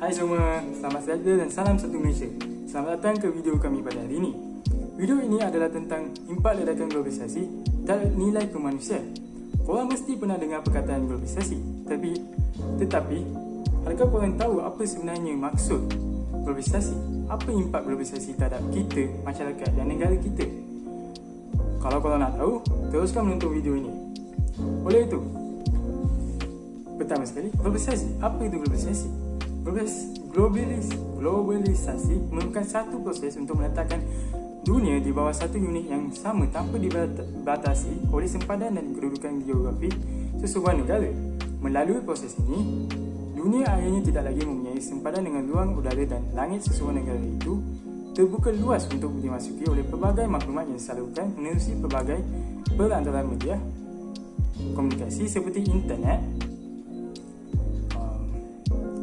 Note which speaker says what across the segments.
Speaker 1: Hai semua, selamat sejahtera dan salam satu Malaysia. Selamat datang ke video kami pada hari ini. Video ini adalah tentang impak ledakan globalisasi dan nilai ke manusia. Korang mesti pernah dengar perkataan globalisasi. Tetapi, adakah korang tahu apa sebenarnya maksud globalisasi? Apa impak globalisasi terhadap kita, masyarakat dan negara kita? Kalau korang nak tahu, teruskan menonton video ini. Oleh itu, pertama sekali, globalisasi. Apa itu globalisasi? Globalisasi merupakan satu proses untuk meletakkan dunia di bawah satu unit yang sama tanpa dibatasi oleh sempadan dan kedudukan geografi sesebuah negara. Melalui proses ini, dunia akhirnya tidak lagi mempunyai sempadan dengan ruang udara dan langit sesebuah negara itu terbuka luas untuk dimasuki oleh pelbagai maklumat yang disalurkan menerusi pelbagai perantaraan media komunikasi seperti internet,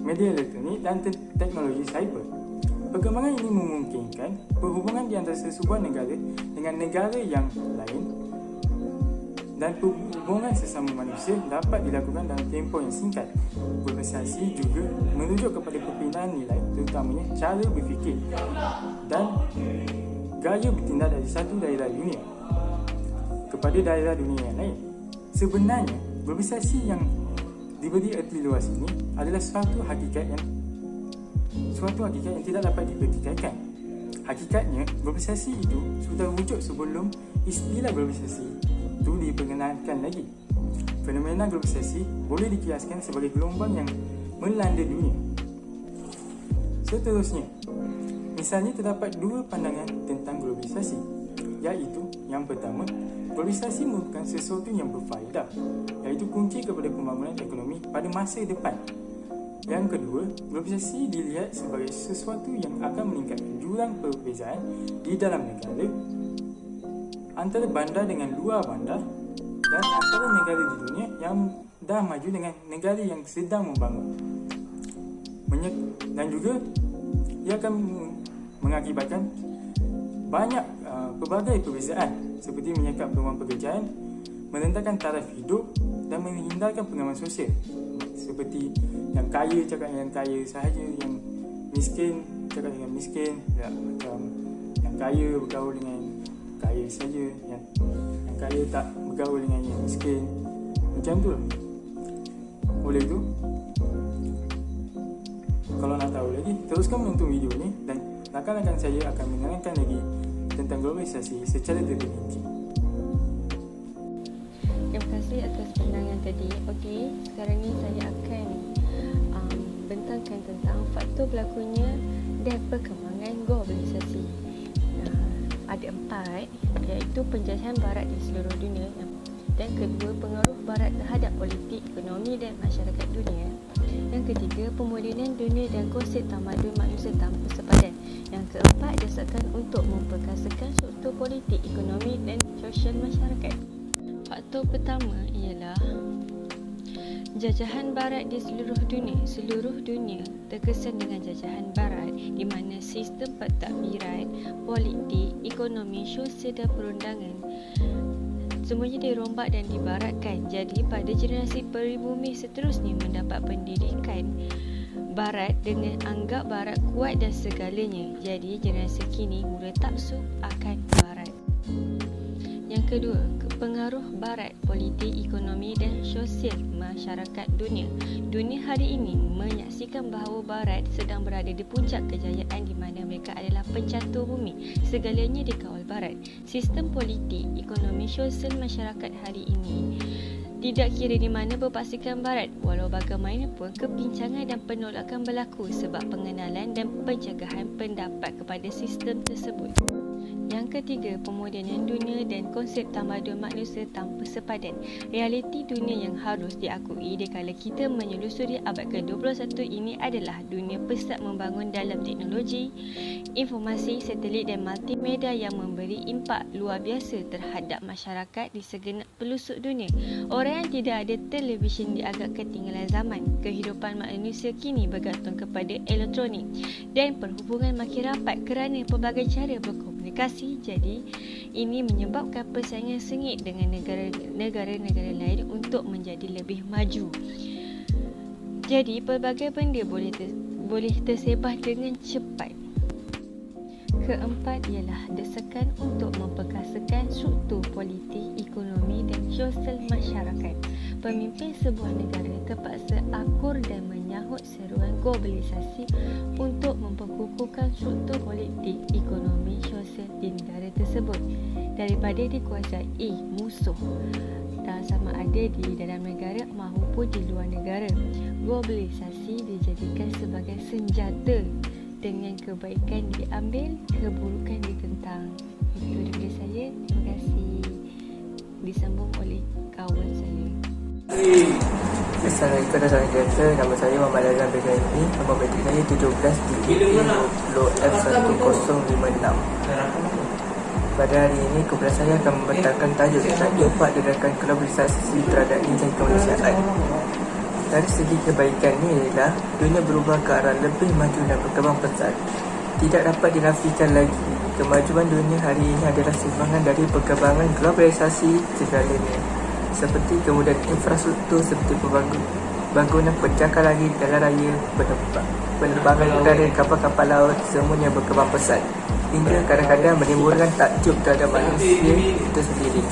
Speaker 1: media elektronik dan teknologi cyber. Perkembangan ini memungkinkan perhubungan di antara sesebuah negara dengan negara yang lain dan perhubungan sesama manusia dapat dilakukan dalam tempoh yang singkat. Globalisasi juga merujuk kepada perpindahan nilai, terutamanya cara berfikir dan gaya bertindak dari satu daerah dunia kepada daerah dunia yang lain. Sebenarnya, globalisasi yang diberi erti luas ini adalah suatu hakikat yang tidak dapat dipertikaikan. Hakikatnya, globalisasi itu sudah wujud sebelum istilah globalisasi itu diperkenalkan lagi. Fenomena globalisasi boleh dikiaskan sebagai gelombang yang melanda dunia. Seterusnya, misalnya terdapat dua pandangan tentang globalisasi, iaitu yang pertama, globalisasi merupakan sesuatu yang berfaedah, iaitu kunci kepada pembangunan ekonomi pada masa depan. Yang kedua, globalisasi dilihat sebagai sesuatu yang akan meningkatkan jurang perbezaan di dalam negara, antara bandar dengan luar bandar, dan antara negara di dunia yang dah maju dengan negara yang sedang membangun. Dan juga ia akan mengakibatkan banyak pelbagai perbezaan seperti menyekat peluang pekerjaan, merendahkan taraf hidup dan menghindarkan pengalaman sosial. Seperti yang kaya cakap dengan kaya sahaja, yang miskin cakap dengan miskin, macam yang kaya bergaul dengan kaya saja, yang kaya tak bergaul dengan yang miskin. Macam tu lah. Oleh itu, kalau nak tahu lagi, teruskan menonton video ni dan rakan-rakan saya akan menerangkan lagi tentang globalisasi secara terperinci.
Speaker 2: Terima kasih atas pandangan tadi. Okey, sekarang ni saya akan bentangkan tentang faktor berlakunya dan perkembangan globalisasi. Ada 4, iaitu penjajahan barat di seluruh dunia, dan kedua, pengaruh barat terhadap politik, ekonomi dan masyarakat dunia. Yang ketiga, pemodenan dunia dan konsep tamadun manusia tanpa sepadan. Yang keempat, desakan untuk memperkasakan struktur politik, ekonomi dan sosial masyarakat. Faktor pertama ialah jajahan barat di seluruh dunia. Seluruh dunia terkesan dengan jajahan barat di mana sistem pentadbiran, politik, ekonomi, sosial dan perundangan semuanya dirombak dan dibaratkan. Jadi pada generasi peribumi seterusnya mendapat pendidikan barat dengan anggap barat kuat dan segalanya. Jadi generasi kini mula taksub akan barat. Yang kedua, pengaruh barat, politik, ekonomi dan sosial masyarakat dunia. Dunia hari ini menyaksikan bahawa barat sedang berada di puncak kejayaan di mana mereka adalah pencatur bumi. Segalanya dikawal barat. Sistem politik, ekonomi, sosial masyarakat hari ini tidak kira di mana berpaksikan barat. Walau bagaimanapun, kepincangan dan penolakan berlaku sebab pengenalan dan pencegahan pendapat kepada sistem tersebut. Yang ketiga, pemodenan dunia dan konsep tamadun manusia tanpa sepadan. Realiti dunia yang harus diakui dikala kita menyelusuri abad ke-21 ini adalah dunia pesat membangun dalam teknologi, informasi, satelit dan multimedia yang memberi impak luar biasa terhadap masyarakat di segenap pelosok dunia. Orang yang tidak ada televisyen dianggap ketinggalan zaman. Kehidupan manusia kini bergantung kepada elektronik dan perhubungan makin rapat kerana pelbagai cara berkomunikasi. Jadi ini menyebabkan persaingan sengit dengan negara-negara lain untuk menjadi lebih maju. Jadi pelbagai benda boleh boleh tersebar dengan cepat. Keempat ialah desakan untuk memperkasakan struktur politik, ekonomi dan sosial masyarakat. Pemimpin sebuah negara terpaksa akur dan menyahut seruan globalisasi untuk memperkukuhkan struktur politik, ekonomi, sosial di negara tersebut daripada dikuasai musuh, sama ada di dalam negara maupun di luar negara. Globalisasi dijadikan sebagai senjata. Dengan kebaikan diambil, keburukan ditentang. Itu daripada saya. Terima kasih. Disambung oleh kawan saya.
Speaker 3: Assalamualaikum warahmatullahi wabarakatuh. Nama saya Muhammad Azam Begaini. Nombor bateri saya 17 Pada hari ini, kumpulan saya akan membentangkan tajuk tentang dampak gerakan globalisasi terhadap nilai kemanusiaan. Dari segi kebaikan ni ialah dunia berubah ke arah lebih maju dan berkembang pesat. Tidak dapat dinafikan lagi, kemajuan dunia hari ini adalah sumbangan dari perkembangan globalisasi segalanya. Seperti kemudahan infrastruktur seperti bangunan pencakar langit, jalan raya, penerbangan udara, kapal-kapal laut, semuanya berkembang pesat. Hingga kadang-kadang menimbulkan takjub terhadap manusia itu sendiri.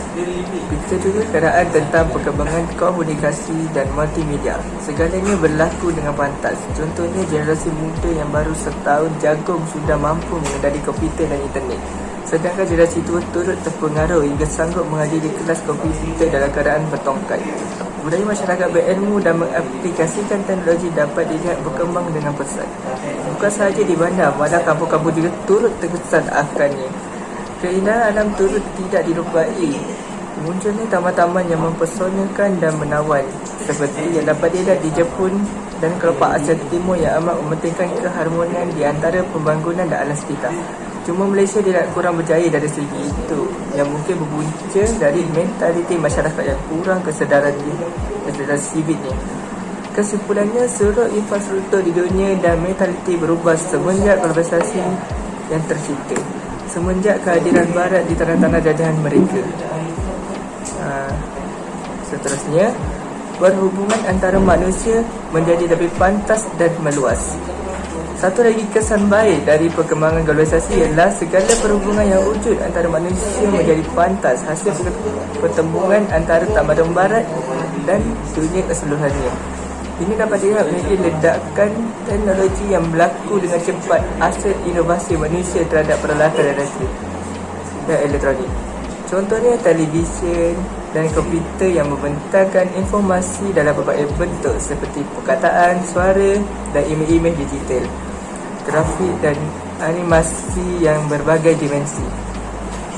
Speaker 3: Kita juga keadaan tentang perkembangan komunikasi dan multimedia. Segalanya berlaku dengan pantas. Contohnya generasi muda yang baru setahun jagung sudah mampu mengendali komputer dan internet. Sedangkan generasi tua turut terpengaruh hingga sanggup menghadiri kelas komputer dalam keadaan bertongkat. Budaya masyarakat berilmu dan mengaplikasikan teknologi dapat dilihat berkembang dengan pesat. Bukan sahaja di bandar, malah kampung-kampung juga turut terkesan akannya. Keindahan alam turut tidak dilupai. Munculnya taman-taman yang mempesonakan dan menawan, seperti yang dapat dilihat di Jepun dan kelopak Asia Timur yang amat mementingkan keharmonian di antara pembangunan dan alam sekitar. Cuma Malaysia tidak kurang berjaya dari segi itu, yang mungkin berbunca dari mentaliti masyarakat yang kurang kesedaran siviknya. Kesimpulannya, seluruh infrastruktur di dunia dan mentaliti berubah semenjak globalisasi yang tercipta, semenjak kehadiran Barat di tanah-tanah jajahan mereka. Seterusnya, perhubungan antara manusia menjadi lebih pantas dan meluas. Satu lagi kesan baik dari perkembangan globalisasi ialah segala perhubungan yang wujud antara manusia menjadi pantas hasil pertembungan antara tamadun barat dan dunia keseluruhannya. Ini dapat dilihat menjadi ledakan teknologi yang berlaku dengan cepat hasil inovasi manusia terhadap peralatan dan elektronik. Contohnya televisyen dan komputer yang membentangkan informasi dalam berbagai bentuk seperti perkataan, suara dan imej-imej digital, grafik dan animasi yang berbagai dimensi.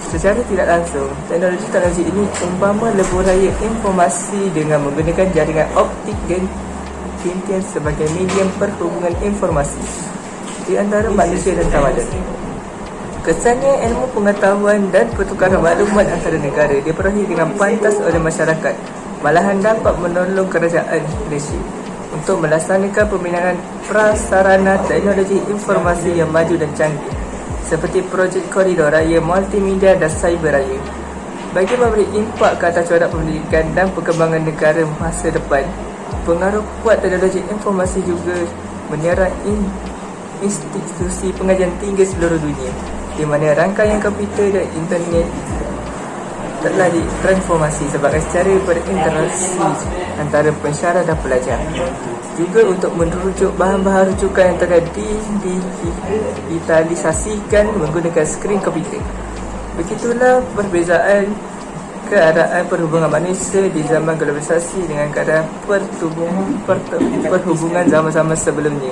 Speaker 3: Secara tidak langsung, teknologi ini umpama lebuhraya informasi dengan menggunakan jaringan optik dan internet sebagai medium perhubungan informasi di antara manusia dan tamadun. Kesannya, ilmu pengetahuan dan pertukaran maklumat antara negara diperolehi dengan pantas oleh masyarakat, malahan dapat menolong kerajaan Malaysia untuk melaksanakan pembinaan prasarana teknologi informasi yang maju dan canggih seperti projek koridor raya, multimedia dan cyber raya. Bagi memberi impak ke atas corak pendidikan dan perkembangan negara masa depan, pengaruh kuat teknologi informasi juga menyerang institusi pengajian tinggi seluruh dunia, di mana rangkaian komputer dan internet telah ditransformasi sebagai cara berinteraksi antara pensyarah dan pelajar. Juga untuk merujuk bahan-bahan rujukan yang telah digitalisasikan menggunakan skrin komputer. Begitulah perbezaan keadaan perhubungan manusia di zaman globalisasi dengan keadaan perhubungan zaman-zaman sebelumnya.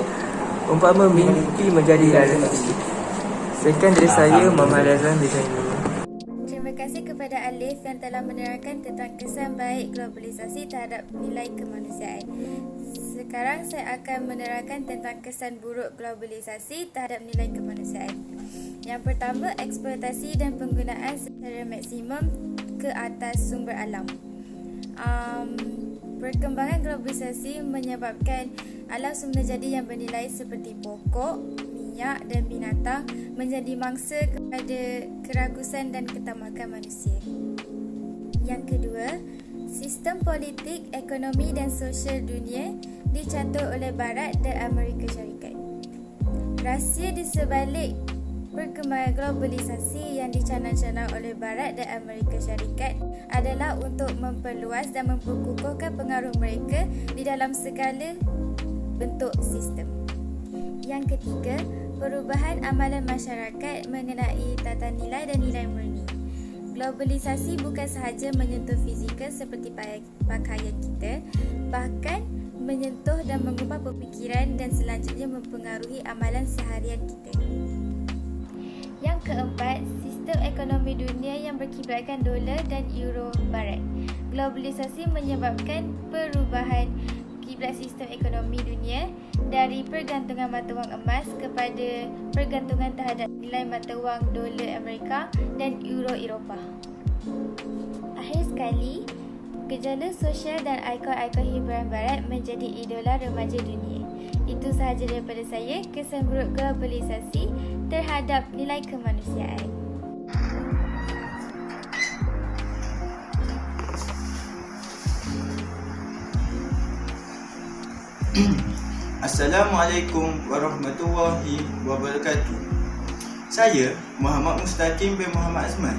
Speaker 3: Umpama mimpi menjadi realiti. Sekian dari saya, Muhammad Azam Begaini.
Speaker 4: Terima kasih kepada Alif yang telah menerangkan tentang kesan baik globalisasi terhadap nilai kemanusiaan. Sekarang saya akan menerangkan tentang kesan buruk globalisasi terhadap nilai kemanusiaan. Yang pertama, eksploitasi dan penggunaan secara maksimum ke atas sumber alam. Perkembangan globalisasi menyebabkan alam semula jadi yang bernilai seperti pokok, minyak dan binatang menjadi mangsa kepada kerakusan dan ketamakan manusia. Yang kedua, sistem politik, ekonomi dan sosial dunia dicatur oleh Barat dan Amerika Syarikat. Rahsia di sebalik perkembangan globalisasi yang dicanang-canang oleh Barat dan Amerika Syarikat adalah untuk memperluas dan memperkukuhkan pengaruh mereka di dalam segala bentuk sistem. Yang ketiga, perubahan amalan masyarakat mengenai tata nilai dan nilai murni. Globalisasi bukan sahaja menyentuh fizikal seperti pakaian kita, bahkan menyentuh dan mengubah pemikiran dan selanjutnya mempengaruhi amalan seharian kita. Yang keempat, sistem ekonomi dunia yang berkiblatkan dolar dan euro barat. Globalisasi menyebabkan perubahan kiblat sistem ekonomi dunia dari pergantungan mata wang emas kepada pergantungan terhadap nilai mata wang dolar Amerika dan euro Eropah. Akhir sekali, gejala sosial dan ikon-ikon hiburan barat menjadi idola remaja dunia. Itu sahaja daripada saya, kesan buruk globalisasi terhadap nilai kemanusiaan.
Speaker 5: Assalamualaikum warahmatullahi wabarakatuh. Saya Muhammad Mustaqim bin Muhammad Azman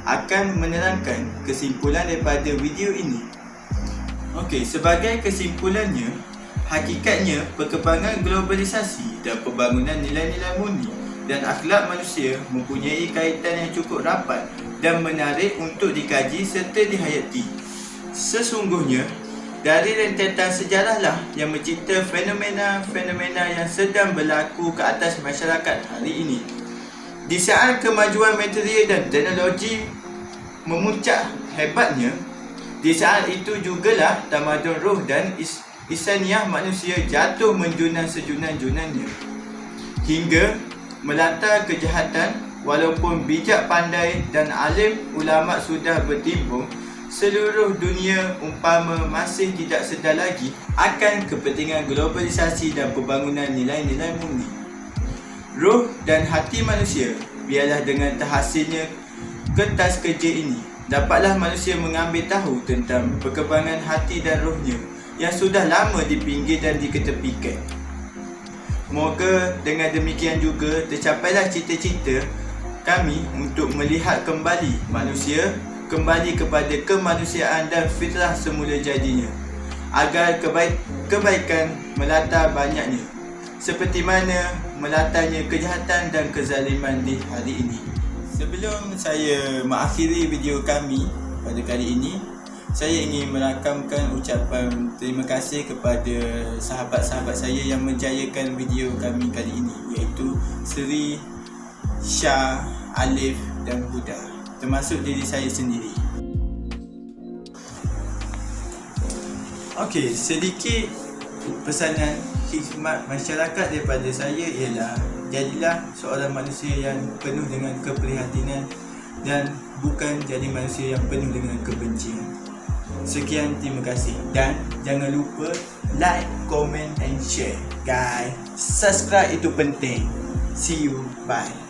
Speaker 5: akan menerangkan kesimpulan daripada video ini. Okey, sebagai kesimpulannya, hakikatnya perkembangan globalisasi dan pembangunan nilai-nilai murni dan akhlak manusia mempunyai kaitan yang cukup rapat dan menarik untuk dikaji serta dihayati. Sesungguhnya, dari rentetan sejarahlah yang mencipta fenomena-fenomena yang sedang berlaku ke atas masyarakat hari ini. Di saat kemajuan material dan teknologi memuncak hebatnya, di saat itu jugalah tamadun roh dan insaniah manusia jatuh menjunan sejunan-junannya. Hingga melata kejahatan, walaupun bijak pandai dan alim ulama sudah bertimbung, seluruh dunia umpama masih tidak sedar lagi akan kepentingan globalisasi dan pembangunan nilai-nilai murni. Roh dan hati manusia, biarlah dengan terhasilnya kertas kerja ini, dapatlah manusia mengambil tahu tentang perkembangan hati dan rohnya yang sudah lama dipinggir dan diketepikan. Moga dengan demikian juga tercapailah cita-cita kami untuk melihat kembali manusia kembali kepada kemanusiaan dan fitrah semula jadinya, agar kebaikan melata banyaknya, seperti mana melatanya kejahatan dan kezaliman di hari ini. Sebelum saya mengakhiri video kami pada kali ini, saya ingin merakamkan ucapan terima kasih kepada sahabat-sahabat saya yang menjayakan video kami kali ini, iaitu Seri, Syah, Alif dan Huda, termasuk diri saya sendiri. Okey, sedikit pesanan khidmat masyarakat daripada saya ialah jadilah seorang manusia yang penuh dengan keprihatinan dan bukan jadi manusia yang penuh dengan kebencian. Sekian, terima kasih, dan jangan lupa like, comment and share. Guys, subscribe itu penting. See you, bye.